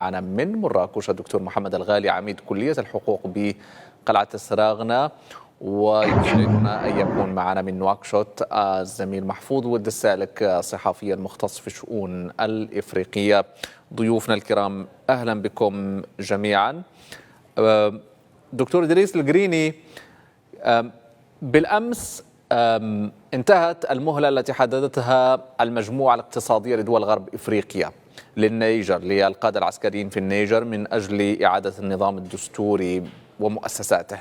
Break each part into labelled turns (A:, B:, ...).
A: معنا من مراكش الدكتور محمد الغالي عميد كلية الحقوق بقلعة السراغنة، ويسعدنا أن يكون معنا من نواكشوط الزميل محفوظ ود السالك الصحفي المختص في الشؤون الإفريقية. ضيوفنا الكرام أهلا بكم جميعا. دكتور إدريس القريني، بالأمس انتهت المهلة التي حددتها المجموعة الاقتصادية لدول غرب إفريقيا للنيجر، للقادة العسكريين في النيجر، من أجل إعادة النظام الدستوري ومؤسساته.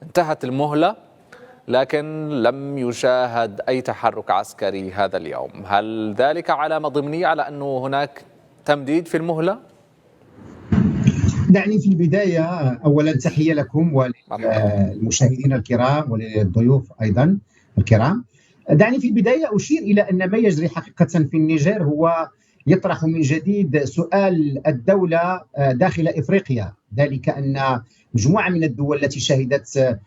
A: انتهت المهلة لكن لم يشاهد أي تحرك عسكري هذا اليوم. هل ذلك علامة ضمنية على أنه هناك تمديد في المهلة؟
B: دعني في البداية أولا تحية لكم وللمشاهدين الكرام وللضيوف أيضا الكرام. دعني في البداية أشير إلى أن ما يجري حقيقة في النيجر هو يطرح من جديد سؤال الدولة داخل إفريقيا، ذلك أن مجموعة من الدول التي شهدت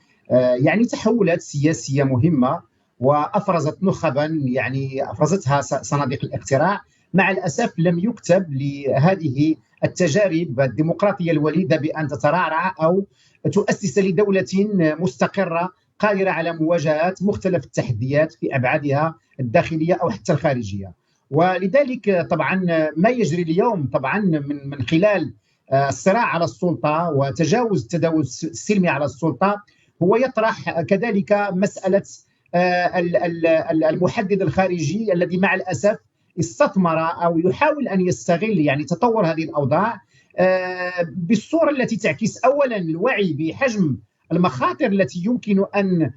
B: تحولات سياسية مهمة وأفرزت نخبا أفرزتها صناديق الاقتراع، مع الأسف لم يكتب لهذه التجارب الديمقراطية الوليدة بأن تترعرع أو تؤسس لدولة مستقرة قادرة على مواجهة مختلف التحديات في أبعادها الداخلية أو حتى الخارجية. ولذلك طبعا ما يجري اليوم طبعا من خلال الصراع على السلطة وتجاوز التداول السلمي على السلطة هو يطرح كذلك مسألة المحدد الخارجي الذي مع الأسف استثمر أو يحاول أن يستغل تطور هذه الأوضاع بالصورة التي تعكس أولا الوعي بحجم المخاطر التي يمكن أن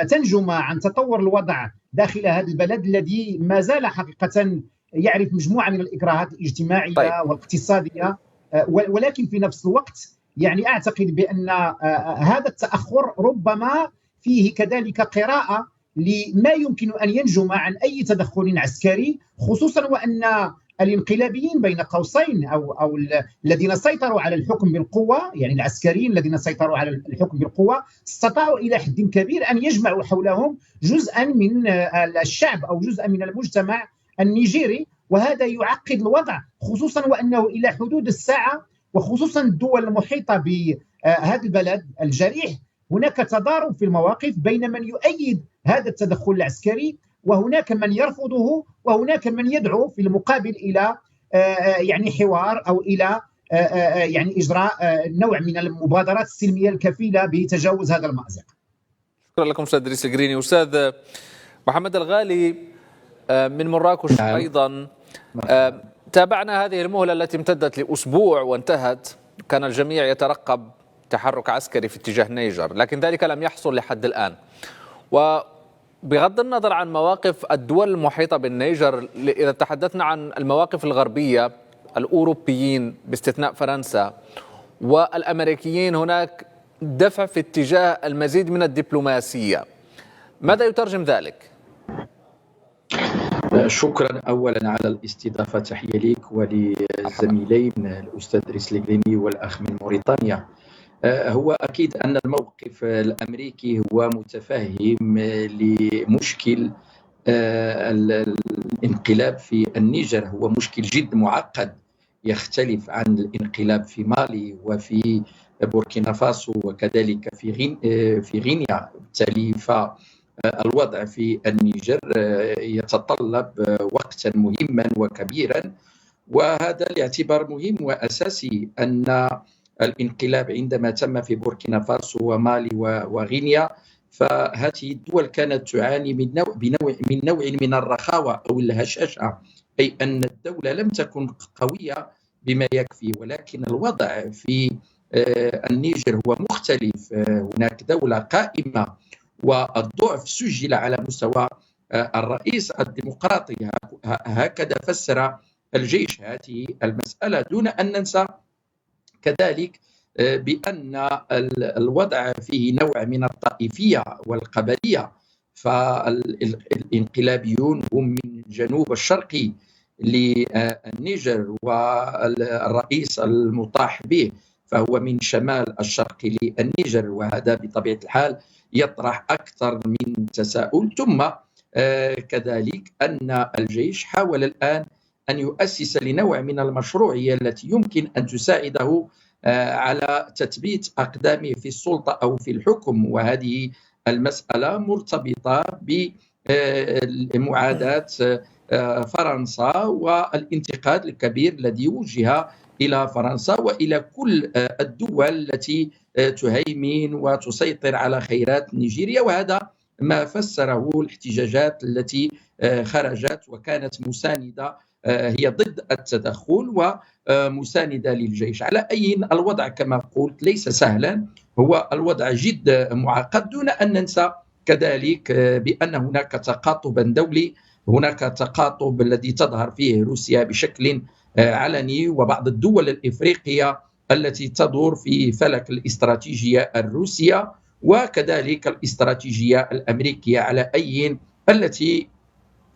B: تنجم عن تطور الوضع داخل هذا البلد الذي ما زال حقيقة يعرف مجموعة من الإكراهات الاجتماعية والاقتصادية، ولكن في نفس الوقت أعتقد بأن هذا التأخر ربما فيه كذلك قراءة لما يمكن أن ينجم عن أي تدخل عسكري، خصوصا وأن الانقلابيين بين قوسين أو الذين سيطروا على الحكم بالقوة، العسكريين الذين سيطروا على الحكم بالقوة، استطاعوا إلى حد كبير أن يجمعوا حولهم جزءا من الشعب أو جزءا من المجتمع النيجيري، وهذا يعقد الوضع، خصوصا وأنه إلى حدود الساعة وخصوصا الدول المحيطة بهذا البلد الجريح هناك تضارب في المواقف بين من يؤيد هذا التدخل العسكري وهناك من يرفضه وهناك من يدعو في المقابل إلى حوار أو إلى إجراء نوع من المبادرات السلمية الكفيلة بتجاوز هذا المأزق.
A: شكرا لكم أستاذ إدريس القريني. أستاذ محمد الغالي من مراكش أيضا، تابعنا هذه المهلة التي امتدت لأسبوع وانتهت. كان الجميع يترقب تحرك عسكري في اتجاه النيجر، لكن ذلك لم يحصل لحد الآن. وبغض النظر عن مواقف الدول المحيطة بالنيجر، إذا تحدثنا عن المواقف الغربية، الأوروبيين باستثناء فرنسا والأمريكيين، هناك دفع في اتجاه المزيد من الدبلوماسية. ماذا يترجم ذلك؟
C: شكرا أولا على الاستضافة، تحية لك وللزميلين الأستاذ إدريس القريني والأخ من موريتانيا. هو أكيد أن الموقف الأمريكي هو متفهم لمشكل الانقلاب في النيجر، هو مشكل جد معقد يختلف عن الانقلاب في مالي وفي بوركينا فاسو وكذلك في غينيا. بالتالي فالوضع في النيجر يتطلب وقتا مهما وكبيرا، وهذا الاعتبار مهم وأساسي أن الانقلاب عندما تم في بوركينا فاسو ومالي وغينيا، فهذه الدول كانت تعاني من نوع من الرخاوة أو الهشاشة، أي أن الدولة لم تكن قوية بما يكفي. ولكن الوضع في النيجر هو مختلف، هناك دولة قائمة والضعف سجل على مستوى الرئيس الديمقراطي، هكذا فسر الجيش هذه المسألة، دون أن ننسى كذلك بأن الوضع فيه نوع من الطائفية والقبلية، فالانقلابيون هم من جنوب الشرقي للنيجر والرئيس المطاح به فهو من شمال الشرق للنيجر، وهذا بطبيعة الحال يطرح أكثر من تساؤل. ثم كذلك أن الجيش حاول الآن أن يؤسس لنوع من المشروعية التي يمكن أن تساعده على تثبيت أقدامه في السلطة أو في الحكم. وهذه المسألة مرتبطة بمعاداة فرنسا والانتقاد الكبير الذي وجه إلى فرنسا وإلى كل الدول التي تهيمن وتسيطر على خيرات نيجيريا. وهذا ما فسره الاحتجاجات التي خرجت وكانت مساندة، هي ضد التدخل ومساندة للجيش. على أي الوضع كما قلت ليس سهلا، هو الوضع جد معقد، دون أن ننسى كذلك بأن هناك تقاطبا دولي، هناك تقاطب الذي تظهر فيه روسيا بشكل علني وبعض الدول الإفريقية التي تدور في فلك الاستراتيجية الروسية، وكذلك الاستراتيجية الأمريكية على أي التي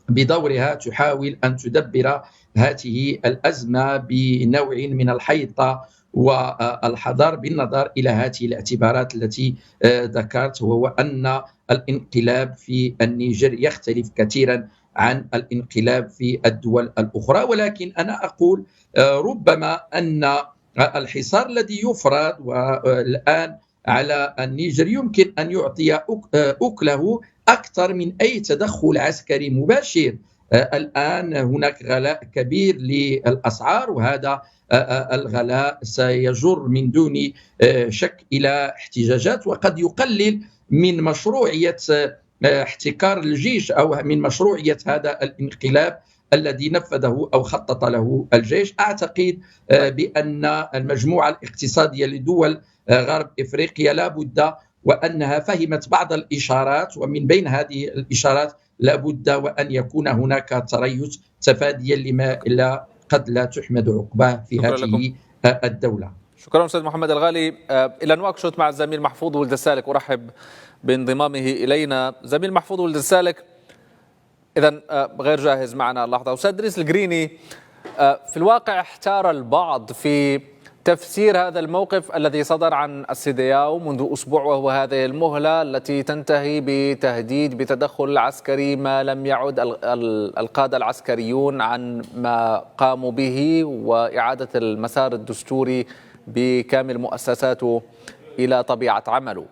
C: بدورها تحاول أن تدبر هذه الأزمة بنوع من الحيطة والحذر بالنظر إلى هذه الاعتبارات التي ذكرت، وهو أن الانقلاب في النيجر يختلف كثيرا عن الانقلاب في الدول الأخرى. ولكن أنا أقول ربما أن الحصار الذي يفرض والآن على النيجر يمكن أن يعطي أكله أكثر من أي تدخل عسكري مباشر. الآن هناك غلاء كبير للأسعار، وهذا الغلاء سيجر من دون شك إلى احتجاجات، وقد يقلل من مشروعية احتكار الجيش أو من مشروعية هذا الانقلاب الذي نفذه أو خطط له الجيش. أعتقد بأن المجموعة الاقتصادية لدول غرب إفريقيا لا بد وأنها فهمت بعض الإشارات، ومن بين هذه الإشارات لا بد وأن يكون هناك تريث تفاديا لما قد لا تحمد عقباه في هذه الدولة.
A: شكرا أستاذ محمد الغالي. إلى نواكشوط مع الزميل محفوظ ولد السالك، أرحب بانضمامه إلينا. زميل محفوظ ولد السالك، إذن غير جاهز معنا اللحظة. أستاذ دريس القريني، في الواقع احتار البعض في تفسير هذا الموقف الذي صدر عن السيدياو منذ أسبوع، وهو هذه المهلة التي تنتهي بتهديد بتدخل عسكري ما لم يعد القادة العسكريون عن ما قاموا به، وإعادة المسار الدستوري بكامل مؤسساته إلى طبيعة عمله.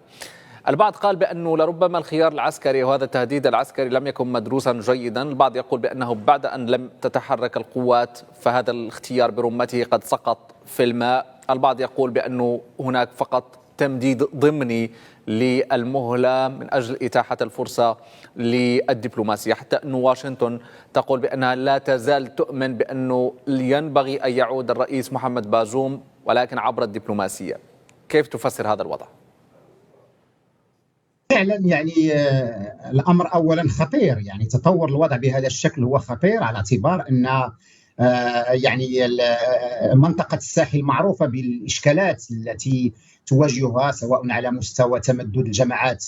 A: البعض قال بأنه لربما الخيار العسكري وهذا التهديد العسكري لم يكن مدروسا جيدا، البعض يقول بأنه بعد أن لم تتحرك القوات فهذا الاختيار برمته قد سقط في الماء، البعض يقول بأنه هناك فقط تمديد ضمني للمهلة من أجل إتاحة الفرصة للدبلوماسية، حتى أن واشنطن تقول بأنها لا تزال تؤمن بأنه ينبغي أن يعود الرئيس محمد بازوم ولكن عبر الدبلوماسية. كيف تفسر هذا الوضع؟
B: فعلا يعني الأمر أولا خطير، يعني تطور الوضع بهذا الشكل هو خطير، على اعتبار أن يعني منطقة الساحل معروفة بالإشكالات التي تواجهها سواء على مستوى تمدد الجماعات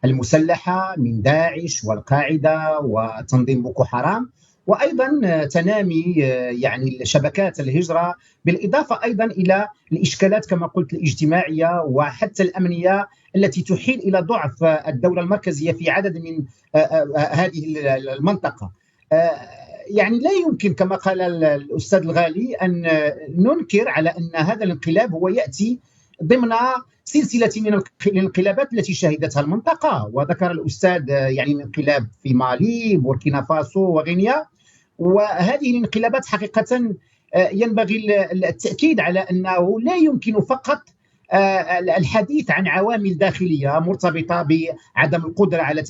B: المسلحة من داعش والقاعدة وتنظيم بوكو حرام، وأيضا تنامي يعني شبكات الهجرة، بالإضافة أيضا إلى الإشكالات كما قلت الاجتماعية وحتى الأمنية التي تحيل إلى ضعف الدولة المركزية في عدد من هذه المنطقة. يعني لا يمكن كما قال الأستاذ الغالي أن ننكر على أن هذا الانقلاب هو يأتي ضمن سلسلة من الانقلابات التي شهدتها المنطقة، وذكر الأستاذ يعني الانقلاب في مالي، بوركينا فاسو وغينيا. وهذه الانقلابات حقيقة ينبغي التأكيد على أنه لا يمكن فقط الحديث عن عوامل داخلية مرتبطة بعدم القدرة على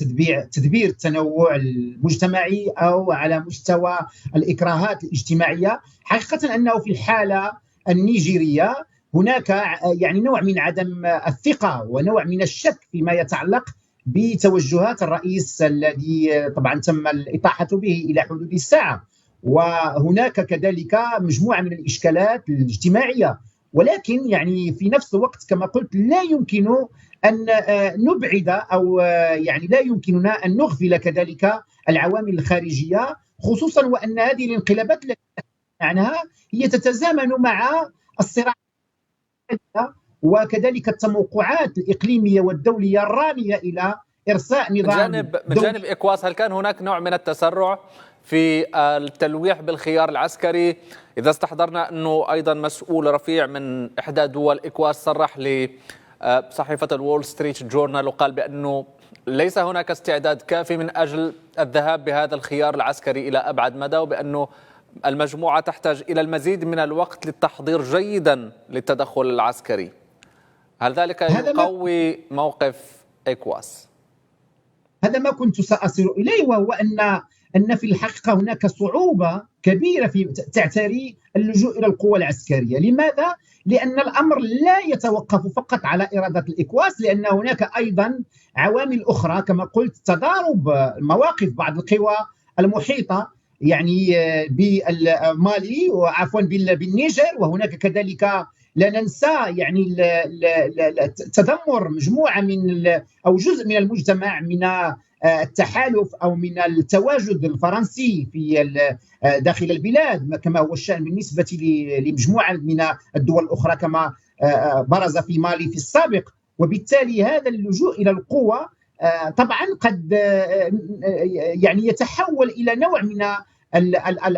B: تدبير التنوع المجتمعي أو على مستوى الإكراهات الاجتماعية. حقيقة أنه في الحالة النيجيرية هناك يعني نوع من عدم الثقة ونوع من الشك فيما يتعلق بتوجهات الرئيس الذي طبعا تم الإطاحة به إلى حدود الساعة، وهناك كذلك مجموعة من الإشكالات الاجتماعية. ولكن يعني في نفس الوقت كما قلت لا يمكن أن نبعد أو يعني لا يمكننا أن نغفل كذلك العوامل الخارجية، خصوصا وأن هذه الانقلابات التي عنها هي تتزامن مع الصراع وكذلك التموقعات الإقليمية والدولية الرامية إلى إرساء نظام
A: من جانب إكواس، هل كان هناك نوع من التسرع في التلويح بالخيار العسكري. إذا استحضرنا أنه أيضا مسؤول رفيع من إحدى دول إكواس صرح لصحيفة الوول ستريت جورنال وقال بأنه ليس هناك استعداد كافي من أجل الذهاب بهذا الخيار العسكري إلى أبعد مدى، وبأنه المجموعة تحتاج إلى المزيد من الوقت للتحضير جيدا للتدخل العسكري. هل ذلك يقوي موقف إكواس؟
B: هذا ما كنت سأصل إليه، وهو أن في الحقيقة هناك صعوبة كبيرة في تعتري اللجوء إلى القوى العسكرية. لماذا؟ لأن الأمر لا يتوقف فقط على إرادة الإكواس، لأن هناك أيضا عوامل أخرى كما قلت، تضارب مواقف بعض القوى المحيطة يعني بالمالي وعفوا بالنيجر، وهناك كذلك لا ننسى يعني تدمر مجموعة من أو جزء من المجتمع من التحالف أو من التواجد الفرنسي في داخل البلاد، كما هو الشأن بالنسبة لمجموعة من الدول الأخرى كما برز في مالي في السابق. وبالتالي هذا اللجوء إلى القوة طبعا قد يعني يتحول إلى نوع من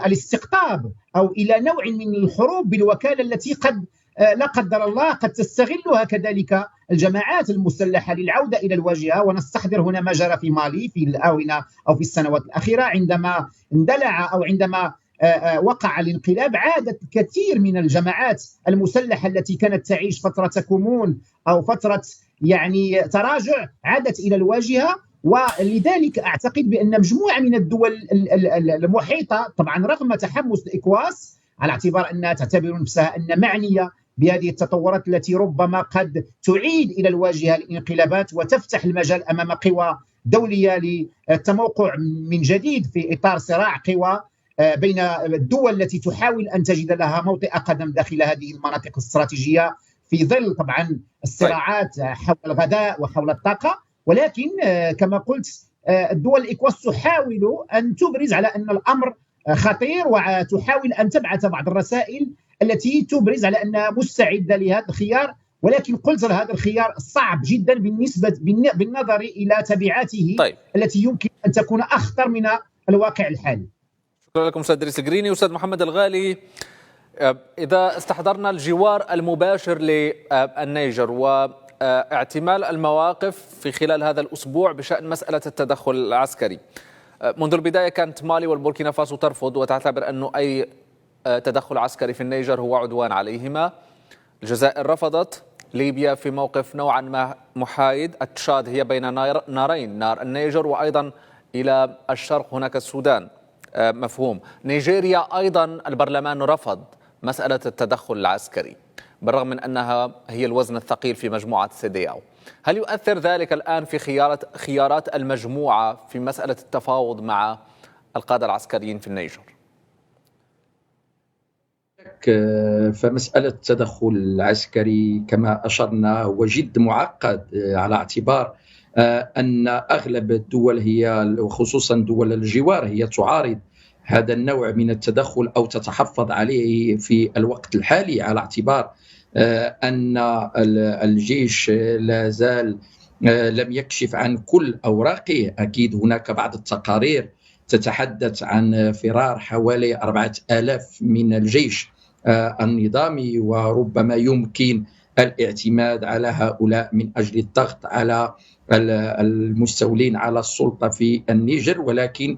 B: الاستقطاب أو إلى نوع من الحروب بالوكالة التي قد لا قدر الله قد تستغلها كذلك الجماعات المسلحة للعودة إلى الواجهة. ونستحضر هنا ما جرى في مالي في الآونة أو في السنوات الأخيرة، عندما اندلع أو عندما وقع الانقلاب، عادت كثير من الجماعات المسلحة التي كانت تعيش فترة كمون أو فترة يعني تراجع عادت إلى الواجهة. ولذلك أعتقد بأن مجموعة من الدول المحيطة طبعا رغم تحمس الإكواس على اعتبار أنها تعتبر نفسها أن معنية بهذه التطورات التي ربما قد تعيد إلى الواجهة الانقلابات وتفتح المجال أمام قوى دولية للتموقع من جديد في إطار صراع قوى بين الدول التي تحاول أن تجد لها موطئ قدم داخل هذه المناطق الاستراتيجية في ظل طبعا الصراعات حول الغذاء وحول الطاقة. ولكن كما قلت الدول الإكواس تحاول أن تبرز على أن الأمر خطير، وتحاول أن تبعث بعض الرسائل التي تبرز على أنها مستعدة لهذا الخيار. ولكن قلت هذا الخيار صعب جدا بالنظر إلى تبعاته التي يمكن أن تكون أخطر من الواقع الحالي.
A: شكرا لكم أستاذ إدريس القريني. أستاذ محمد الغالي، إذا استحضرنا الجوار المباشر للنيجر واعتمال المواقف في خلال هذا الأسبوع بشأن مسألة التدخل العسكري، منذ البداية كانت مالي والبوركينا فاسو ترفض وتعتبر أنه أي تدخل عسكري في النيجر هو عدوان عليهما. الجزائر رفضت، ليبيا في موقف نوعا ما محايد، التشاد هي بين نارين، نار النيجر وأيضا إلى الشرق هناك السودان مفهوم. نيجيريا أيضا البرلمان رفض مسألة التدخل العسكري بالرغم من أنها هي الوزن الثقيل في مجموعة سيدياو. هل يؤثر ذلك الآن في خيارات المجموعة في مسألة التفاوض مع القادة العسكريين في النيجر؟
C: فمسألة التدخل العسكري كما أشرنا هو جد معقد، على اعتبار أن أغلب الدول هي وخصوصا دول الجوار هي تعارض هذا النوع من التدخل أو تتحفظ عليه في الوقت الحالي، على اعتبار أن الجيش لا زال لم يكشف عن كل أوراقه. أكيد هناك بعض التقارير تتحدث عن فرار حوالي 4000 من الجيش النظامي، وربما يمكن الاعتماد على هؤلاء من أجل الضغط على المستولين على السلطة في النيجر. ولكن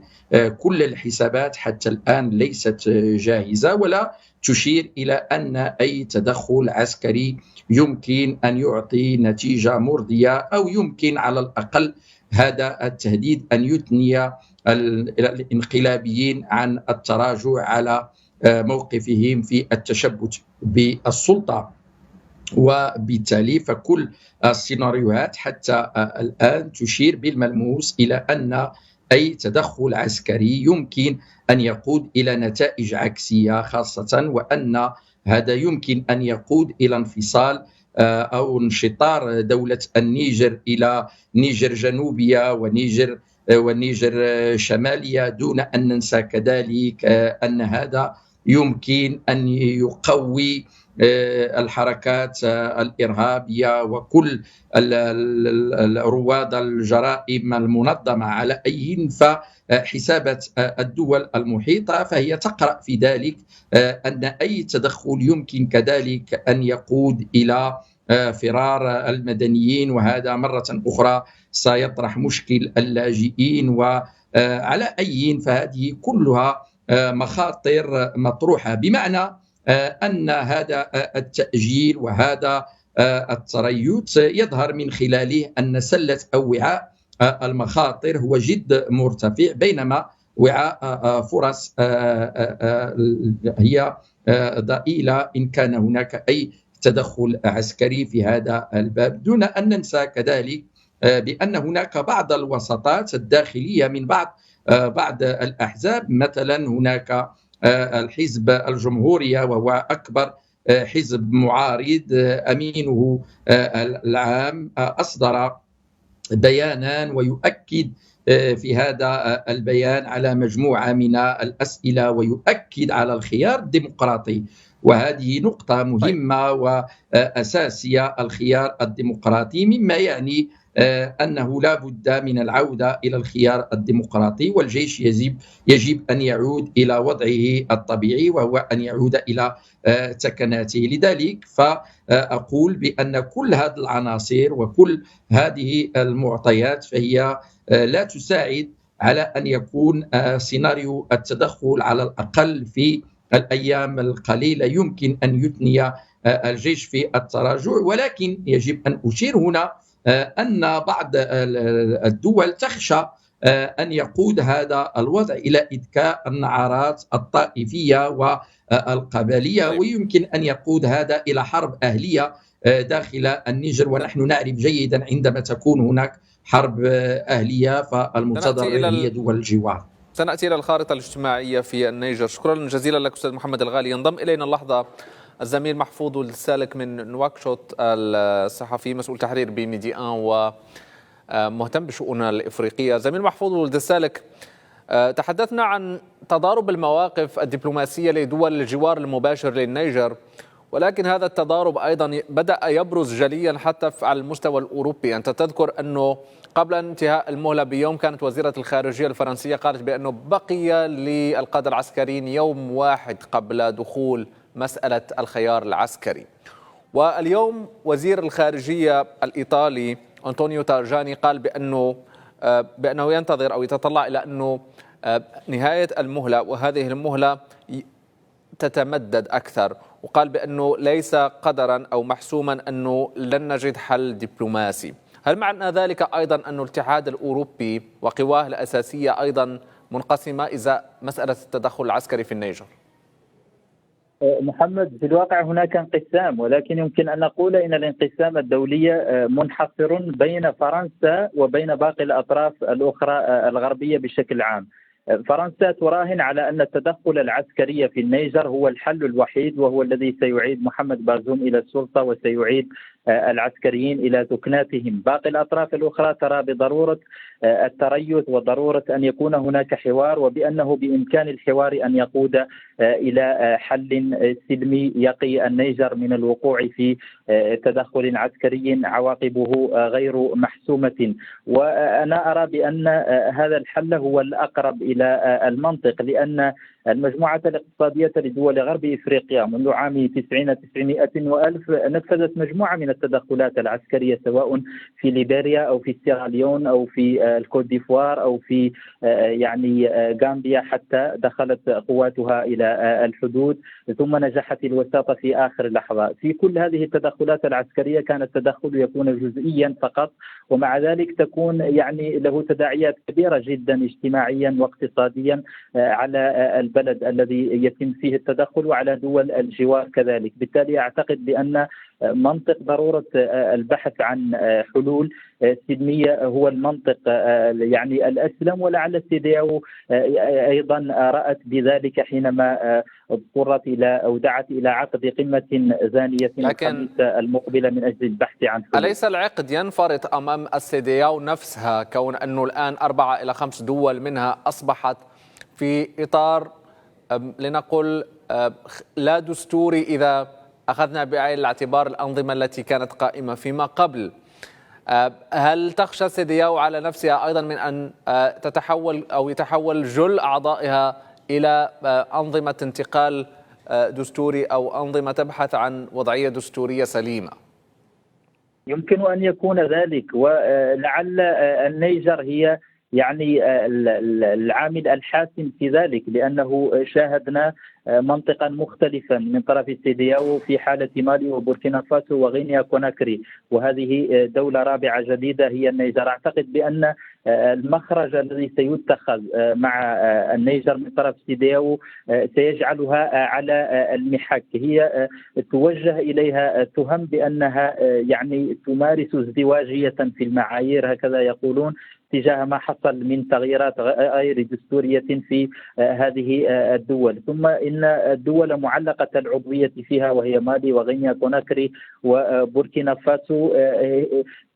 C: كل الحسابات حتى الآن ليست جاهزة ولا تشير إلى أن أي تدخل عسكري يمكن أن يعطي نتيجة مرضية، أو يمكن على الأقل هذا التهديد أن يثني الانقلابيين عن التراجع على موقفهم في التشبث بالسلطة. وبالتالي فكل السيناريوهات حتى الآن تشير بالملموس إلى أن أي تدخل عسكري يمكن أن يقود إلى نتائج عكسية، خاصة وأن هذا يمكن أن يقود إلى انفصال أو انشطار دولة النيجر إلى نيجر جنوبية ونيجر شمالية، دون أن ننسى كذلك أن هذا يمكن أن يقوي الحركات الإرهابية وكل رواد الجرائم المنظمة على أي فحسابات الدول المحيطة، فهي تقرأ في ذلك أن أي تدخل يمكن كذلك أن يقود إلى فرار المدنيين، وهذا مرة أخرى سيطرح مشكل اللاجئين. وعلى أي فهذه كلها مخاطر مطروحة، بمعنى أن هذا التأجيل وهذا التريث يظهر من خلاله أن سلة أو وعاء المخاطر هو جد مرتفع، بينما وعاء فرص هي ضئيلة إن كان هناك أي تدخل عسكري في هذا الباب. دون أن ننسى كذلك بأن هناك بعض الوساطات الداخلية من بعض الأحزاب، مثلا هناك الحزب الجمهورية وهو أكبر حزب معارض، أمينه العام أصدر بيانا ويؤكد في هذا البيان على مجموعة من الأسئلة ويؤكد على الخيار الديمقراطي، وهذه نقطة مهمة وأساسية. الخيار الديمقراطي مما يعني أنه لا بد من العودة إلى الخيار الديمقراطي، والجيش يجب أن يعود إلى وضعه الطبيعي وهو أن يعود إلى سكناته. لذلك فأقول بأن كل هذه العناصر وكل هذه المعطيات فهي لا تساعد على أن يكون سيناريو التدخل على الأقل في الأيام القليلة يمكن أن يثني الجيش في التراجع. ولكن يجب أن أشير هنا أن بعض الدول تخشى أن يقود هذا الوضع إلى إذكاء النعرات الطائفية والقبلية، ويمكن أن يقود هذا إلى حرب أهلية داخل النيجر، ونحن نعرف جيدا عندما تكون هناك حرب أهلية فالمتضرر هي دول الجوار.
A: سنأتي إلى الخارطة الاجتماعية في النيجر. شكرا جزيلا لك أستاذ محمد الغالي. ينضم إلينا اللحظة الزميل محفوظ السالك من نواكشوط، الصحفي مسؤول تحرير بميديان ومهتم بالشؤون الإفريقية. زميل محفوظ السالك، تحدثنا عن تضارب المواقف الدبلوماسية لدول الجوار المباشر للنيجر، ولكن هذا التضارب أيضا بدأ يبرز جليا حتى على المستوى الأوروبي. أنت تذكر أنه قبل انتهاء المهلة بيوم كانت وزيرة الخارجية الفرنسية قالت بأنه بقي للقادة العسكريين يوم واحد قبل دخول مسألة الخيار العسكري. واليوم وزير الخارجية الإيطالي أنطونيو تارجاني قال بأنه ينتظر أو يتطلع إلى أنه نهاية المهلة وهذه المهلة تتمدد أكثر، وقال بأنه ليس قدرا أو محسوما أنه لن نجد حل دبلوماسي. هل معنى ذلك أيضا أن الاتحاد الأوروبي وقواه الأساسية أيضا منقسمة إذا مسألة التدخل العسكري في النيجر؟
D: محمد، في الواقع هناك انقسام، ولكن يمكن أن نقول إن الانقسام الدولي منحصر بين فرنسا وبين باقي الأطراف الأخرى الغربية بشكل عام. فرنسا تراهن على أن التدخل العسكري في النيجر هو الحل الوحيد، وهو الذي سيعيد محمد بازوم إلى السلطة وسيعيد العسكريين إلى سكناتهم. باقي الأطراف الأخرى ترى بضرورة التريث وضرورة أن يكون هناك حوار، وبأنه بإمكان الحوار أن يقود إلى حل سلمي يقي النيجر من الوقوع في تدخل عسكري عواقبه غير محسومة. وأنا أرى بأن هذا الحل هو الأقرب إلى المنطق، لأن المجموعة الاقتصادية لدول غرب إفريقيا منذ عام 90 900 وألف نفذت مجموعة من التدخلات العسكرية، سواء في ليبيريا أو في سيراليون أو في الكوت ديفوار أو في غامبيا، حتى دخلت قواتها إلى الحدود ثم نجحت الوساطة في آخر لحظة. في كل هذه التدخلات العسكرية كان التدخل يكون جزئيا فقط، ومع ذلك تكون له تداعيات كبيرة جدا اجتماعيا واقتصاديا على البلد الذي يتم فيه التدخل وعلى دول الجوار كذلك. بالتالي أعتقد بأن منطق ضرورة البحث عن حلول سلمية هو المنطق الأسلم، ولعل السيدياو أيضا رأت بذلك حينما اضطرت إلى أو دعت إلى عقد قمة ثانية الخميس المقبلة من أجل البحث عن حلول.
A: أليس العقد ينفرط أمام السيدياو نفسها، كون أنه الآن 4 إلى 5 دول منها أصبحت في إطار لنقل لا دستوري إذا أخذنا بعين الاعتبار الأنظمة التي كانت قائمة فيما قبل، هل تخشى سيدياو على نفسها أيضا من أن تتحول أو يتحول جل أعضائها إلى أنظمة انتقال دستوري أو أنظمة تبحث عن وضعية دستورية سليمة؟
D: يمكن أن يكون ذلك، ولعل النيجر هي يعني العامل الحاسم في ذلك، لأنه شاهدنا منطقا مختلفا من طرف سيدياو في حالة مالي وبوركينا فاسو وغينيا كوناكري، وهذه دولة رابعة جديدة هي النيجر. أعتقد بأن المخرج الذي سيتخذ مع النيجر من طرف سيدياو سيجعلها على المحك. هي توجه إليها تهم بأنها يعني تمارس ازدواجية في المعايير، هكذا يقولون، تجاه ما حصل من تغييرات غير دستورية في هذه الدول. ثم إن الدول معلقة العضوية فيها وهي مالي وغينيا كوناكري وبوركينا فاسو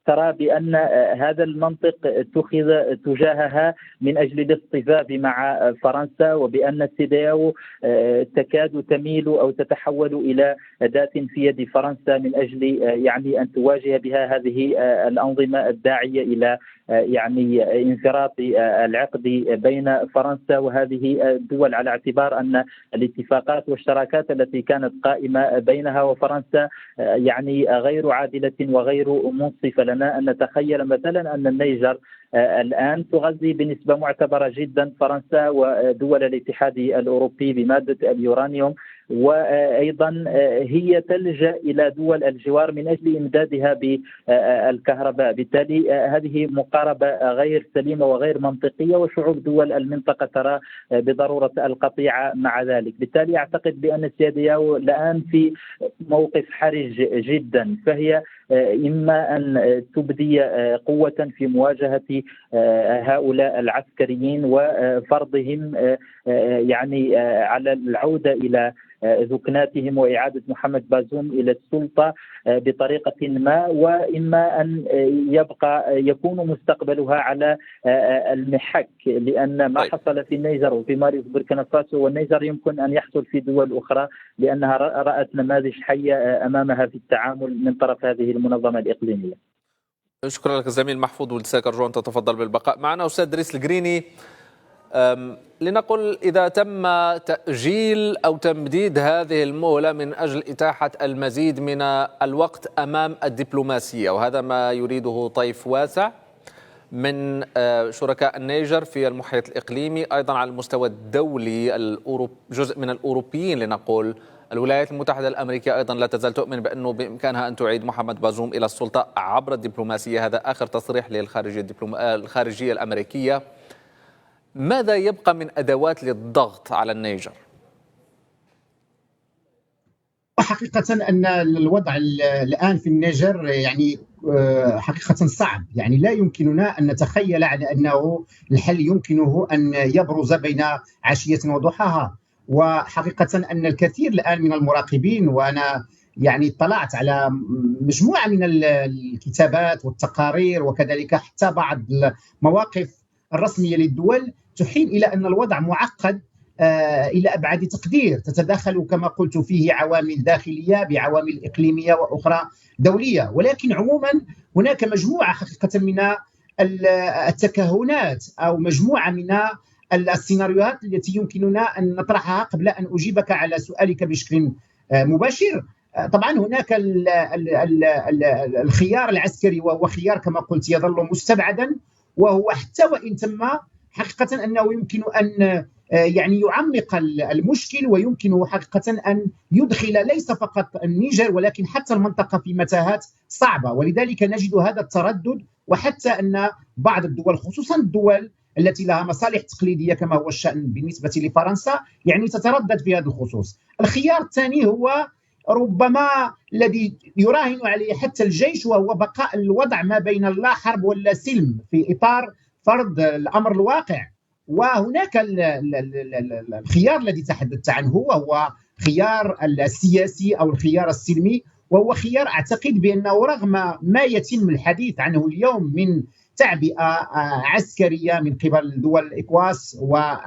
D: ترى بأن هذا المنطق اتخذ تجاهها من أجل الاصطفاف مع فرنسا، وبأن سيدياو تكاد تميل أو تتحول إلى أداة في يد فرنسا من أجل يعني أن تواجه بها هذه الأنظمة الداعية إلى يعني انفراط العقد بين فرنسا وهذه الدول، على اعتبار أن الاتفاقات والشراكات التي كانت قائمة بينها وفرنسا يعني غير عادلة وغير منصفة. لنا أن نتخيل مثلا أن النيجر الآن تغذي بنسبة معتبرة جدا فرنسا ودول الاتحاد الأوروبي بمادة اليورانيوم، وأيضا هي تلجأ إلى دول الجوار من أجل إمدادها بالكهرباء. بالتالي هذه مقاربة غير سليمة وغير منطقية، وشعوب دول المنطقة ترى بضرورة القطيعة مع ذلك. بالتالي أعتقد بأن سيدياو الآن في موقف حرج جدا، فهي إما أن تبدي قوة في مواجهة هؤلاء العسكريين وفرضهم يعني على العودة إلى ذكناتهم وإعادة محمد بازوم إلى السلطة بطريقة ما، وإما أن يكون مستقبلها على المحك، لأن ما حصل في النيجر وفي مالي وبوركينا فاسو والنيجر يمكن أن يحصل في دول أخرى، لأنها رأت نماذج حية أمامها في التعامل من طرف هذه المنظمة الإقليمية.
A: شكرا لك الزميل محفوظ ولساك، أرجو أن تتفضل بالبقاء معنا. أستاذ دريس القريني، لنقل إذا تم تأجيل أو تمديد هذه المهلة من أجل إتاحة المزيد من الوقت أمام الدبلوماسية، وهذا ما يريده طيف واسع من شركاء النيجر في المحيط الإقليمي، أيضا على المستوى الدولي جزء من الأوروبيين لنقول. الولايات المتحدة الأمريكية أيضا لا تزال تؤمن بأنه بإمكانها أن تعيد محمد بازوم إلى السلطة عبر الدبلوماسية، هذا آخر تصريح للخارجية الأمريكية. ماذا يبقى من أدوات للضغط على النيجر؟
B: حقيقة أن الوضع الآن في النيجر يعني حقيقة صعب، يعني لا يمكننا أن نتخيل على أنه الحل يمكنه أن يبرز بين عشية وضحاها. وحقيقة أن الكثير الآن من المراقبين، وأنا يعني اطلعت على مجموعة من الكتابات والتقارير وكذلك حتى بعض المواقف الرسمية للدول، تحيل إلى أن الوضع معقد إلى أبعد تقدير، تتداخل كما قلت فيه عوامل داخلية بعوامل إقليمية وأخرى دولية. ولكن عموما هناك مجموعة حقيقة من التكهنات أو مجموعة من السيناريوهات التي يمكننا أن نطرحها قبل أن أجيبك على سؤالك بشكل مباشر. طبعا هناك الخيار العسكري، وهو خيار كما قلت يظل مستبعدا، وهو حتى وإن تم حقيقة أنه يمكن أن يعني يعمق المشكل، ويمكن حقيقة أن يدخل ليس فقط النيجر ولكن حتى المنطقة في متاهات صعبة. ولذلك نجد هذا التردد، وحتى أن بعض الدول خصوصا الدول التي لها مصالح تقليدية كما هو الشأن بالنسبة لفرنسا يعني تتردد في هذا الخصوص. الخيار الثاني هو ربما الذي يراهن عليه حتى الجيش، وهو بقاء الوضع ما بين لا حرب ولا سلم في إطار فرض الأمر الواقع. وهناك الخيار الذي تحدثت عنه وهو خيار السياسي أو الخيار السلمي، وهو خيار أعتقد بأنه رغم ما يتم الحديث عنه اليوم من تعبئة عسكرية من قبل دول الإكواس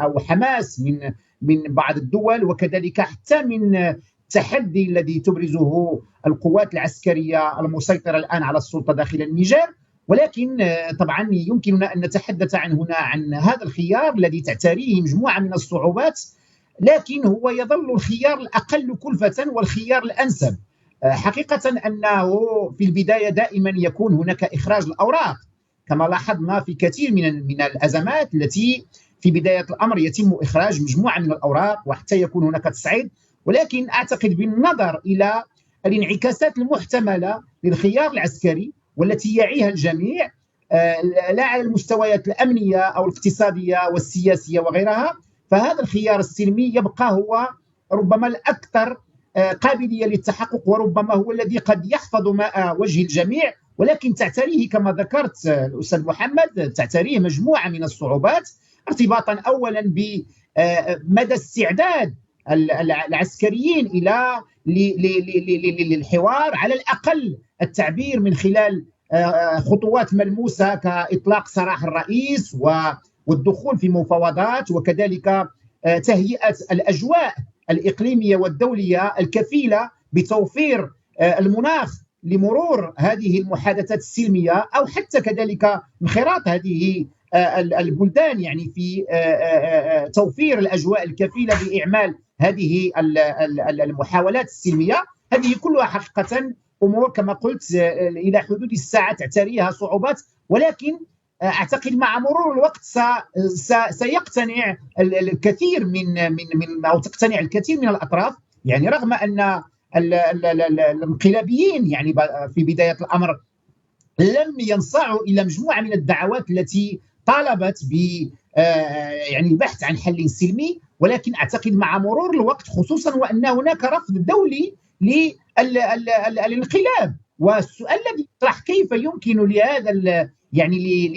B: أو حماس من بعض الدول، وكذلك حتى من التحدي الذي تبرزه القوات العسكرية المسيطرة الآن على السلطة داخل النيجر. ولكن طبعا يمكننا أن نتحدث عن هذا الخيار الذي تعتريه مجموعة من الصعوبات، لكن هو يظل الخيار الأقل كلفة والخيار الأنسب. حقيقة أنه في البداية دائما يكون هناك إخراج الأوراق، كما لاحظنا في كثير من الأزمات التي في بداية الأمر يتم إخراج مجموعة من الأوراق وحتى يكون هناك تصعيد. ولكن أعتقد بالنظر إلى الانعكاسات المحتملة للخيار العسكري والتي يعيها الجميع، لا على المستويات الأمنية أو الاقتصادية والسياسية وغيرها، فهذا الخيار السلمي يبقى هو ربما الأكثر قابلية للتحقق، وربما هو الذي قد يحفظ ماء وجه الجميع. ولكن تعتريه كما ذكرت الأستاذ محمد، تعتريه مجموعة من الصعوبات، ارتباطا أولا بمدى استعداد العسكريين إلى للحوار، على الأقل التعبير من خلال خطوات ملموسة كإطلاق سراح الرئيس والدخول في مفاوضات، وكذلك تهيئة الأجواء الإقليمية والدولية الكفيلة بتوفير المناخ لمرور هذه المحادثات السلمية، أو حتى كذلك انخراط هذه البلدان يعني في توفير الأجواء الكفيلة بإعمال هذه المحاولات السلمية. هذه كلها حقيقة أمور كما قلت إلى حدود الساعة تعتريها صعوبات، ولكن أعتقد مع مرور الوقت سيقتنع الكثير من أو تقتنع الكثير من الأطراف، يعني رغم أن الانقلابيين يعني في بداية الأمر لم ينصاعوا إلى مجموعة من الدعوات التي طالبت ب يعني البحث عن حل سلمي. ولكن أعتقد مع مرور الوقت، خصوصا وأن هناك رفض دولي للانقلاب، والسؤال الذي يطرح كيف يمكن لهذا يعني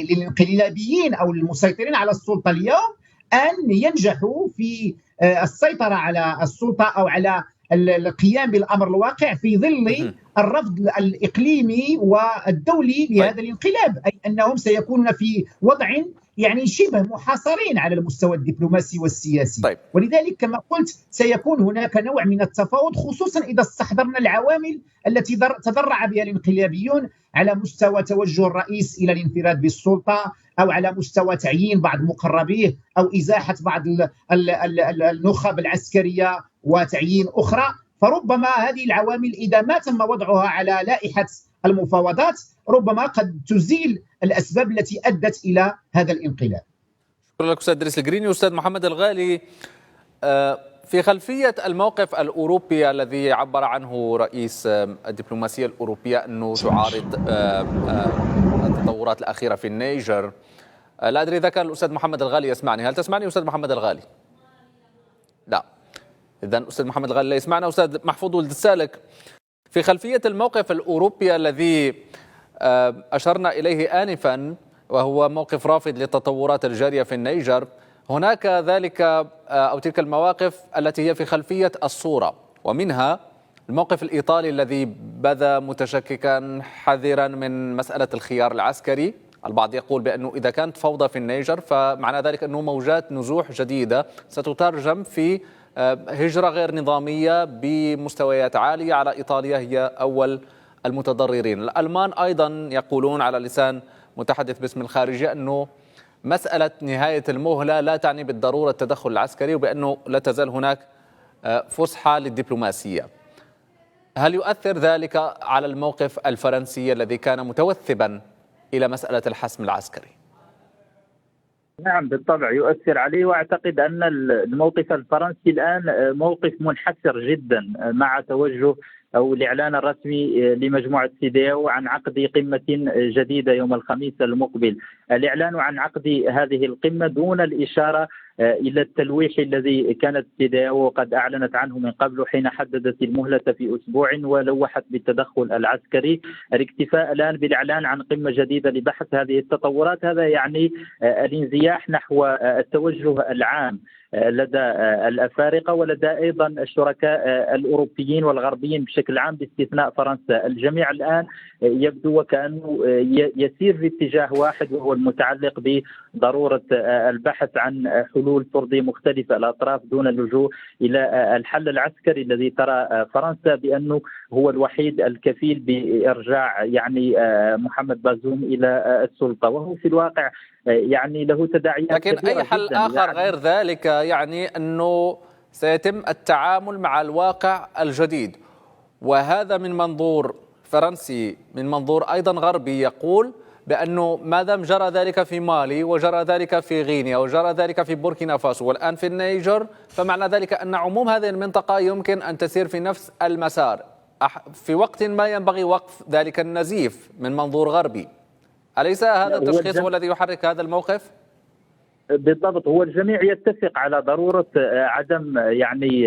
B: للانقلابيين أو المسيطرين على السلطة اليوم أن ينجحوا في السيطرة على السلطة أو على القيام بالأمر الواقع في ظل الرفض الإقليمي والدولي لهذا الانقلاب، أي أنهم سيكونون في وضع يعني شبه محاصرين على المستوى الدبلوماسي والسياسي.
A: طيب.
B: ولذلك كما قلت سيكون هناك نوع من التفاوض، خصوصا إذا استحضرنا العوامل التي تضرع بها الانقلابيون على مستوى توجه الرئيس إلى الانفراد بالسلطة، أو على مستوى تعيين بعض مقربيه، أو إزاحة بعض النخب العسكرية وتعيين أخرى. فربما هذه العوامل إذا ما تم وضعها على لائحة المفاوضات ربما قد تزيل الأسباب التي أدت إلى هذا الانقلاب.
A: شكرا لك أستاذ إدريس القريني. أستاذ محمد الغالي، في خلفية الموقف الأوروبي الذي عبر عنه رئيس الدبلوماسية الأوروبية أنه تعارض التطورات الأخيرة في النيجر، لا أدري إذا كان الأستاذ محمد الغالي يسمعني. هل تسمعني أستاذ محمد الغالي؟ لا، إذن أستاذ محمد الغالي لا يسمعنا. أستاذ محفوظ ولد السالك، في خلفية الموقف الأوروبي الذي أشرنا إليه آنفا وهو موقف رافض للتطورات الجارية في النيجر، هناك ذلك أو تلك المواقف التي هي في خلفية الصورة، ومنها الموقف الإيطالي الذي بدا متشككا حذرا من مسألة الخيار العسكري. البعض يقول بأنه إذا كانت فوضى في النيجر فمعنى ذلك أنه موجات نزوح جديدة ستترجم في هجرة غير نظامية بمستويات عالية على إيطاليا هي أول المتضررين. الألمان أيضا يقولون على لسان متحدث باسم الخارجية أنه مسألة نهاية المهلة لا تعني بالضرورة التدخل العسكري، وبأنه لا تزال هناك فسحة للدبلوماسية. هل يؤثر ذلك على الموقف الفرنسي الذي كان متوثبا إلى مسألة الحسم العسكري؟
D: نعم بالطبع يؤثر عليه، واعتقد ان الموقف الفرنسي الان موقف منحسر جدا مع توجه او الاعلان الرسمي لمجموعه سيدياو عن عقد قمه جديده يوم الخميس المقبل. الاعلان عن عقد هذه القمه دون الاشاره الى التلويح الذي كانت سيدياو قد اعلنت عنه من قبل حين حددت المهله في اسبوع ولوحت بالتدخل العسكري. الاكتفاء الان بالاعلان عن قمه جديده لبحث هذه التطورات هذا يعني الانزياح نحو التوجه العام لدى الأفارقة ولدى أيضا الشركاء الأوروبيين والغربيين بشكل عام باستثناء فرنسا. الجميع الآن يبدو وكأنه يسير في اتجاه واحد، وهو المتعلق بضرورة البحث عن حلول حلول فردية مختلفة الأطراف دون اللجوء إلى الحل العسكري الذي ترى فرنسا بأنه هو الوحيد الكفيل بإرجاع يعني محمد بازوم إلى السلطة، وهو في الواقع يعني له تداعيات
A: لكن
D: كبيرة
A: أي حل
D: جدا
A: آخر غير ذلك يعني أنه سيتم التعامل مع الواقع الجديد، وهذا من منظور فرنسي، من منظور أيضا غربي يقول بأنه ما دام جرى ذلك في مالي وجرى ذلك في غينيا وجرى ذلك في بوركينا فاسو والآن في النيجر، فمعنى ذلك أن عموم هذه المنطقة يمكن أن تسير في نفس المسار في وقت ما ينبغي وقف ذلك النزيف من منظور غربي. أليس هذا التشخيص هو الذي يحرك هذا الموقف؟
D: بالضبط، هو الجميع يتفق على ضرورة عدم يعني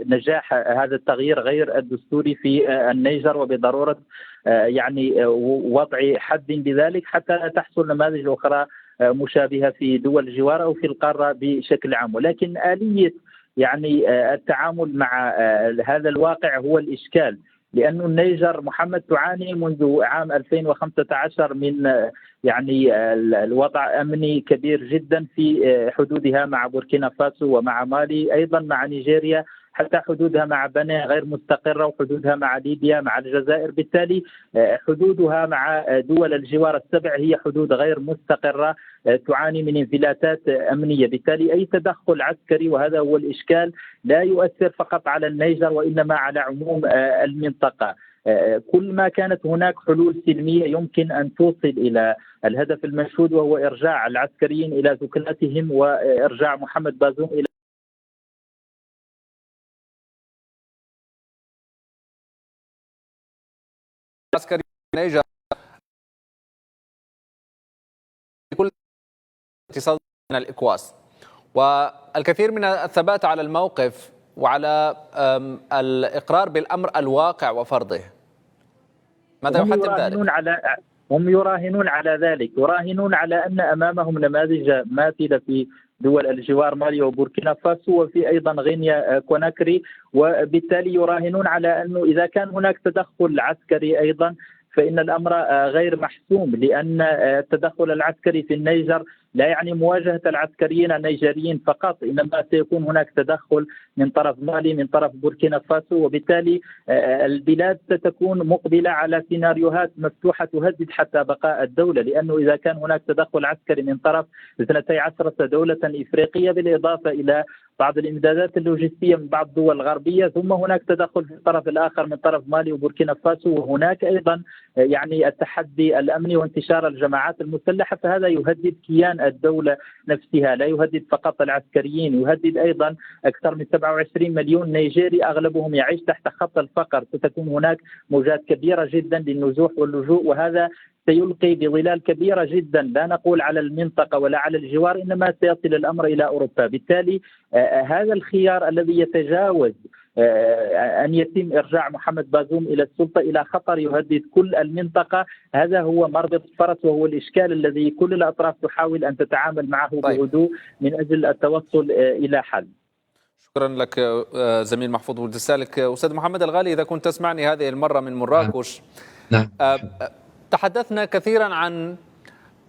D: نجاح هذا التغيير غير الدستوري في النيجر، وبضرورة يعني وضع حد بذلك حتى لا تحصل نماذج أخرى مشابهة في دول الجوار أو في القارة بشكل عام. ولكن آلية يعني التعامل مع هذا الواقع هو الإشكال، لأن النيجر محمد تعاني منذ عام 2015 من يعني الوضع أمني كبير جدا في حدودها مع بوركينا فاسو ومع مالي، أيضا مع نيجيريا، حتى حدودها مع بنين غير مستقرة، وحدودها مع ليبيا مع الجزائر. بالتالي حدودها مع دول الجوار السبع هي حدود غير مستقرة تعاني من انفلاتات أمنية. بالتالي أي تدخل عسكري، وهذا هو الإشكال، لا يؤثر فقط على النيجر وإنما على عموم المنطقة. كل ما كانت هناك حلول سلمية يمكن أن توصل إلى الهدف المنشود، وهو إرجاع العسكريين إلى ثكناتهم وإرجاع محمد بازوم إلى
A: عسكري النيجر كل اتصال من الإكواس، والكثير من الثبات على الموقف وعلى الإقرار بالأمر الواقع وفرضه. ماذا يحتم ذلك؟
D: هم يراهنون على ذلك، يراهنون على أن أمامهم نماذج ماثلة في دول الجوار مالي وبوركينا فاسو، وفي أيضا غينيا كوناكري، وبالتالي يراهنون على أنه إذا كان هناك تدخل عسكري أيضا فإن الأمر غير محسوم، لأن التدخل العسكري في النيجر لا يعني مواجهة العسكريين النيجيريين فقط، إنما سيكون هناك تدخل من طرف مالي، من طرف بوركينا فاسو، وبالتالي البلاد ستكون مقبلة على سيناريوهات مفتوحة تهدد حتى بقاء الدولة، لأنه إذا كان هناك تدخل عسكري من طرف 12 دولة إفريقية بالإضافة إلى بعض الإمدادات اللوجستية من بعض الدول الغربية، ثم هناك تدخل في الطرف الآخر من طرف مالي وبوركينا فاسو، وهناك أيضا يعني التحدي الأمني وانتشار الجماعات المسلحة، فهذا يهدد كيان الدولة نفسها، لا يهدد فقط العسكريين، يهدد أيضا أكثر من 27 مليون نيجيري أغلبهم يعيش تحت خط الفقر. ستكون هناك موجات كبيرة جدا للنزوح واللجوء، وهذا سيلقي بظلال كبيرة جدا، لا نقول على المنطقة ولا على الجوار، إنما سيصل الأمر إلى أوروبا. بالتالي هذا الخيار الذي يتجاوز أن يتم إرجاع محمد بازوم إلى السلطة إلى خطر يهدد كل المنطقة، هذا هو مربط الفرس، وهو الإشكال الذي كل الأطراف تحاول أن تتعامل معه بهدوء من أجل التوصل إلى حل.
A: شكرا لك زميل محفوظ ولد السالك. أستاذ محمد الغالي، إذا كنت تسمعني هذه المرة من مراكش.
C: نعم.
A: تحدثنا كثيرا عن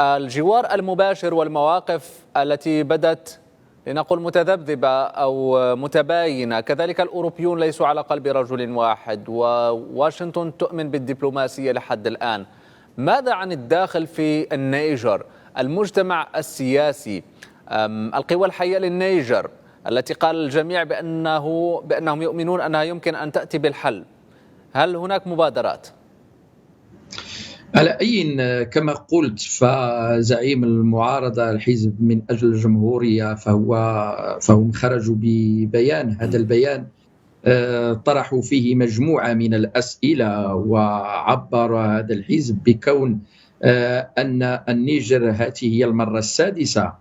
A: الجوار المباشر والمواقف التي بدت لنقول متذبذبة أو متباينة، كذلك الأوروبيون ليسوا على قلب رجل واحد، وواشنطن تؤمن بالدبلوماسية لحد الآن. ماذا عن الداخل في النيجر؟ المجتمع السياسي، القوى الحية للنيجر التي قال الجميع بأنهم يؤمنون أنها يمكن أن تأتي بالحل، هل هناك مبادرات؟
C: على أي كما قلت، فزعيم المعارضة الحزب من أجل الجمهورية فهم خرجوا ببيان. هذا البيان طرحوا فيه مجموعة من الأسئلة، وعبر هذا الحزب بكون أن النيجر هذه هي المرة السادسة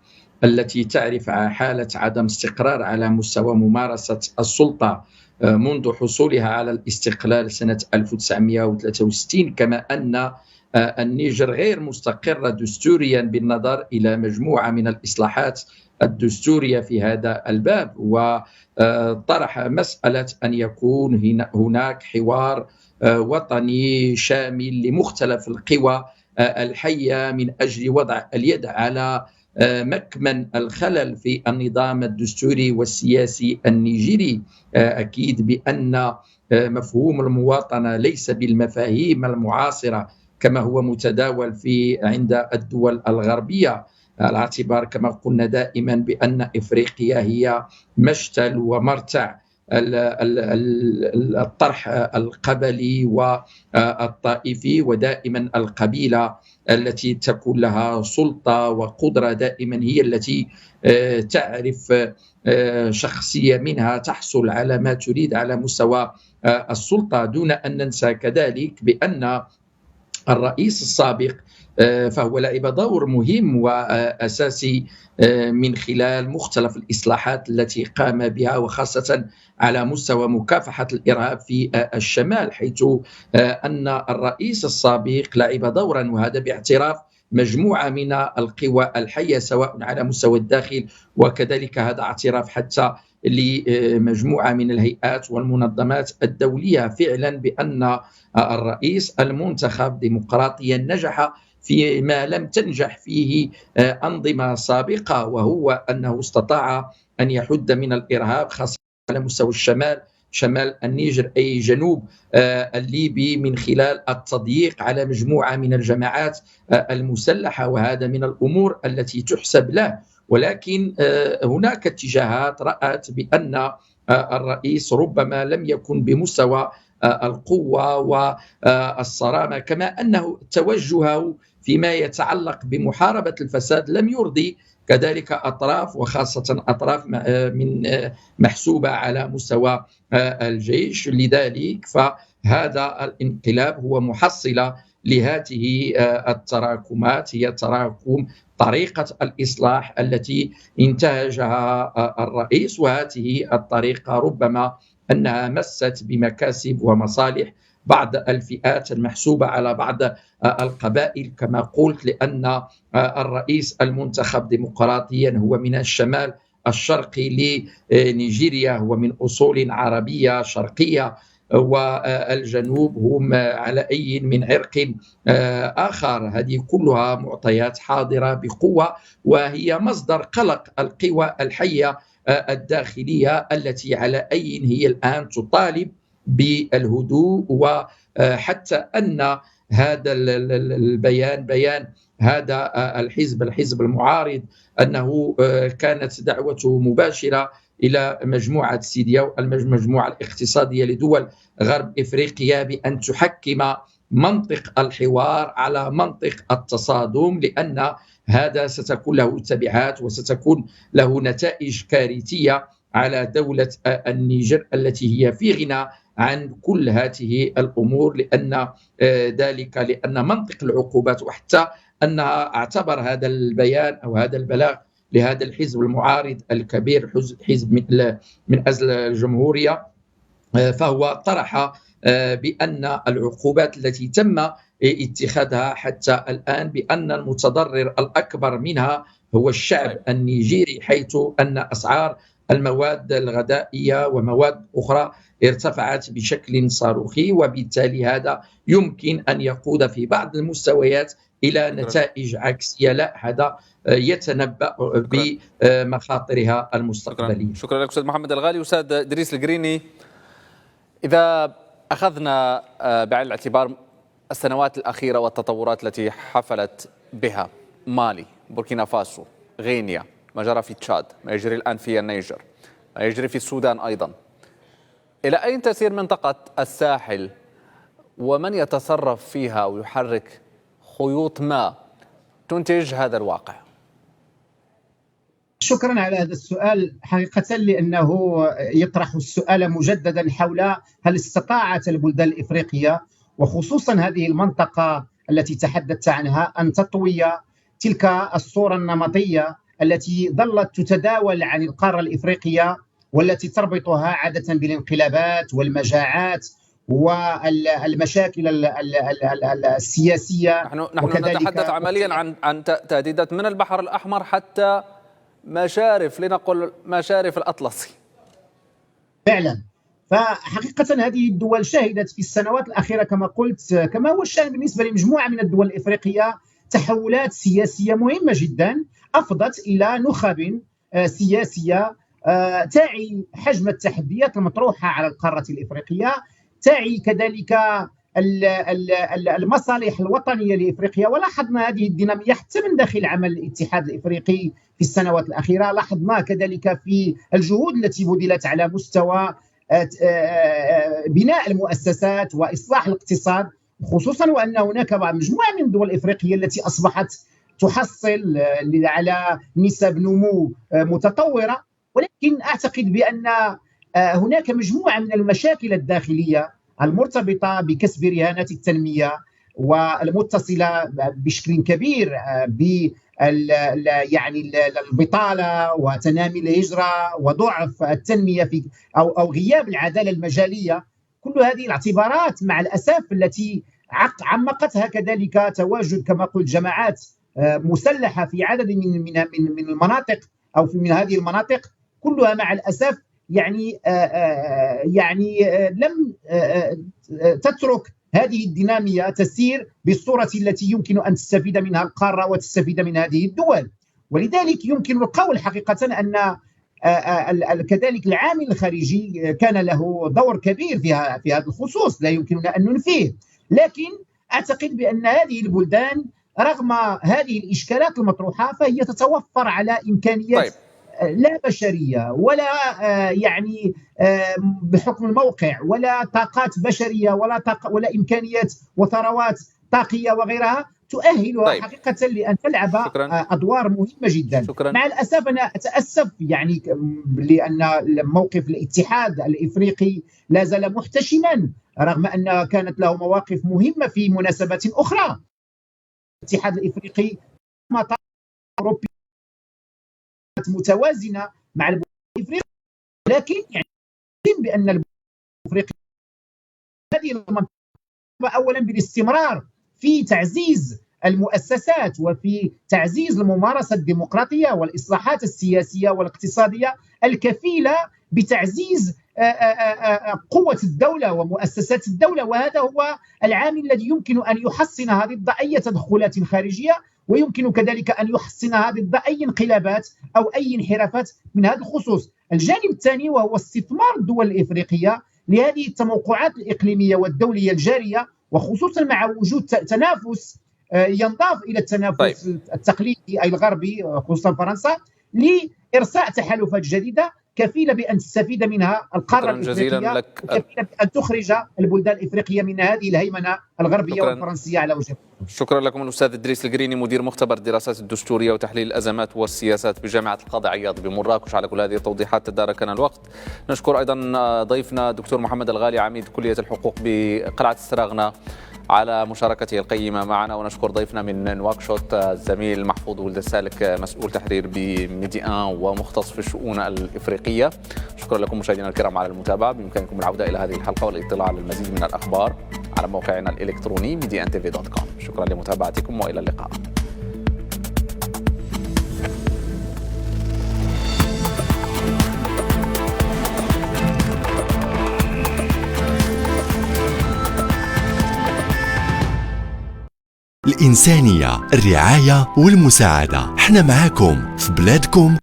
C: التي تعرف حالة عدم استقرار على مستوى ممارسة السلطة منذ حصولها على الاستقلال سنة 1963، كما أن النيجر غير مستقرة دستوريا بالنظر إلى مجموعة من الإصلاحات الدستورية في هذا الباب، وطرح مسألة أن يكون هناك حوار وطني شامل لمختلف القوى الحية من أجل وضع اليد على مكمن الخلل في النظام الدستوري والسياسي النيجيري. أكيد بأن مفهوم المواطنة ليس بالمفاهيم المعاصرة كما هو متداول عند الدول الغربية، على اعتبار كما قلنا دائما بأن إفريقيا هي مشتل ومرتع الطرح القبلي والطائفي، ودائما القبيلة التي تكون لها سلطة وقدرة دائما هي التي تعرف شخصية منها تحصل على ما تريد على مستوى السلطة، دون أن ننسى كذلك بأن الرئيس السابق فهو لعب دور مهم وأساسي من خلال مختلف الإصلاحات التي قام بها، وخاصة على مستوى مكافحة الإرهاب في الشمال، حيث أن الرئيس السابق لعب دورا، وهذا باعتراف مجموعة من القوى الحية سواء على مستوى الداخل، وكذلك هذا اعتراف حتى لمجموعة من الهيئات والمنظمات الدولية فعلا بأن الرئيس المنتخب ديمقراطيا نجح فيما لم تنجح فيه أنظمة سابقة، وهو أنه استطاع أن يحد من الإرهاب خاصة على مستوى الشمال، شمال النيجر أي جنوب الليبي، من خلال التضييق على مجموعة من الجماعات المسلحة، وهذا من الأمور التي تحسب له. ولكن هناك اتجاهات رأت بأن الرئيس ربما لم يكن بمستوى القوة والصرامة، كما أنه توجهه فيما يتعلق بمحاربة الفساد لم يرضي كذلك أطراف، وخاصة أطراف من محسوبة على مستوى الجيش. لذلك فهذا الانقلاب هو محصلة لهذه التراكمات، هي تراكم طريقة الإصلاح التي انتهجها الرئيس، وهذه الطريقة ربما أنها مست بمكاسب ومصالح بعض الفئات المحسوبة على بعض القبائل كما قلت، لأن الرئيس المنتخب ديمقراطيا هو من الشمال الشرقي لنيجيريا، هو من أصول عربية شرقية، والجنوب هم على أي من عرق آخر. هذه كلها معطيات حاضرة بقوة، وهي مصدر قلق القوى الحية الداخلية التي على أي هي الآن تطالب بالهدوء، وحتى أن هذا البيان بيان هذا الحزب المعارض أنه كانت دعوته مباشرة إلى مجموعة سيدياو المجموعة الاقتصادية لدول غرب إفريقيا بأن تحكم منطق الحوار على منطق التصادم، لأن هذا ستكون له تبعات وستكون له نتائج كارثية على دولة النيجر التي هي في غنى عن كل هذه الأمور، لأن منطق العقوبات، وحتى أنها اعتبر هذا البيان أو هذا البلاغ لهذا الحزب المعارض الكبير حزب من أجل الجمهورية، فهو طرح بأن العقوبات التي تم اتخاذها حتى الآن بأن المتضرر الأكبر منها هو الشعب النيجيري، حيث أن أسعار المواد الغذائية ومواد أخرى ارتفعت بشكل صاروخي، وبالتالي هذا يمكن أن يقود في بعض المستويات إلى نتائج عكسية، لا هذا يتنبأ بمخاطرها المستقبلية.
A: شكرا لك أستاذ محمد الغالي. أستاذ إدريس القريني، إذا أخذنا بعين الاعتبار السنوات الأخيرة والتطورات التي حفلت بها مالي، بوركينا فاسو، غينيا، ما جرى في تشاد، ما يجري الآن في النيجر، ما يجري في السودان أيضا، إلى أين تسير منطقة الساحل ومن يتصرف فيها ويحرك خيوط ما تنتج هذا الواقع؟
B: شكرا على هذا السؤال حقيقة، لأنه يطرح السؤال مجددا حول هل استطاعت البلدان الإفريقية وخصوصا هذه المنطقة التي تحدثت عنها أن تطوي تلك الصورة النمطية التي ظلت تتداول عن القارة الإفريقية، والتي تربطها عادة بالانقلابات والمجاعات والمشاكل السياسية.
A: نحن نتحدث عمليا عن تهديدات من البحر الأحمر حتى مشارف، لنقل مشارف الأطلسي.
B: فعلا، فحقيقة هذه الدول شهدت في السنوات الأخيرة كما قلت، كما هو الشأن بالنسبة لمجموعة من الدول الإفريقية، تحولات سياسية مهمة جدا أفضت إلى نخب سياسية تعي حجم التحديات المطروحة على القارة الإفريقية، تعي كذلك المصالح الوطنية لإفريقيا. ولاحظنا هذه الدينامية حتى من داخل عمل الاتحاد الإفريقي في السنوات الأخيرة، لاحظنا كذلك في الجهود التي بذلت على مستوى بناء المؤسسات وإصلاح الاقتصاد، خصوصا وأن هناك مجموعة من الدول الإفريقية التي أصبحت تحصل على نسب نمو متطورة. ولكن أعتقد بأن هناك مجموعة من المشاكل الداخلية المرتبطة بكسب رهانات التنمية والمتصلة بشكل كبير يعني البطالة وتنامي الهجرة وضعف التنمية في أو غياب العدالة المجالية. كل هذه الاعتبارات مع الأسف التي عمقتها كذلك تواجد كما قلت جماعات مسلحة في عدد من المناطق أو من هذه المناطق، كلها مع الأسف يعني لم تترك هذه الدينامية تسير بالصورة التي يمكن أن تستفيد منها القارة وتستفيد من هذه الدول. ولذلك يمكن القول حقيقة أن كذلك العامل الخارجي كان له دور كبير في هذا الخصوص، لا يمكننا أن ننفيه. لكن أعتقد بأن هذه البلدان رغم هذه الإشكالات المطروحة فهي تتوفر على إمكانيات لا بشرية ولا يعني بحكم الموقع ولا طاقات بشرية ولا إمكانيات وثروات طاقية وغيرها تؤهلها حقيقة لأن تلعب أدوار مهمة جدا. مع الأسف أنا أتأسف يعني لأن موقف الاتحاد الإفريقي لا زال محتشما رغم أن كانت له مواقف مهمة في مناسبات أخرى. الاتحاد الإفريقي أوروبي متوازنة مع البلدان الإفريقية، لكن يعني بأن البلدان الإفريقية هذه المنطقة أولا بالاستمرار في تعزيز المؤسسات وفي تعزيز الممارسة الديمقراطية والإصلاحات السياسية والاقتصادية الكفيلة بتعزيز قوة الدولة ومؤسسات الدولة. وهذا هو العامل الذي يمكن أن يحسن هذه أي تدخلات خارجية، ويمكن كذلك أن يحسن هذه أي انقلابات أو أي انحرافات من هذا الخصوص. الجانب الثاني وهو استثمار الدول الإفريقية لهذه التموقعات الإقليمية والدولية الجارية، وخصوصا مع وجود تنافس ينضاف إلى التنافس التقليدي أي الغربي خصوصا فرنسا لإرساء تحالفات جديدة كفيلة بأن تستفيد منها القارة الإفريقية، وكفيلة بأن تخرج البلدان الإفريقية من هذه الهيمنة الغربية والفرنسية على وجه.
A: شكرا لكم الأستاذ إدريس القريني، مدير مختبر الدراسات الدستورية وتحليل الأزمات والسياسات بجامعة القاضي عياض بمراكش، على كل هذه التوضيحات. تداركنا الوقت. نشكر أيضا ضيفنا دكتور محمد الغالي عميد كلية الحقوق بقلعة السراغنة على مشاركته القيمة معنا، ونشكر ضيفنا من نواكشوط الزميل محفوظ ولد السالك مسؤول تحرير بميديان ومختص في الشؤون الإفريقية. شكرا لكم مشاهدينا الكرام على المتابعة. بإمكانكم العودة إلى هذه الحلقة والاطلاع على المزيد من الأخبار على موقعنا الإلكتروني mediantv.com. شكرا لمتابعتكم وإلى اللقاء.
E: الإنسانية، الرعاية والمساعدة، احنا معاكم في بلادكم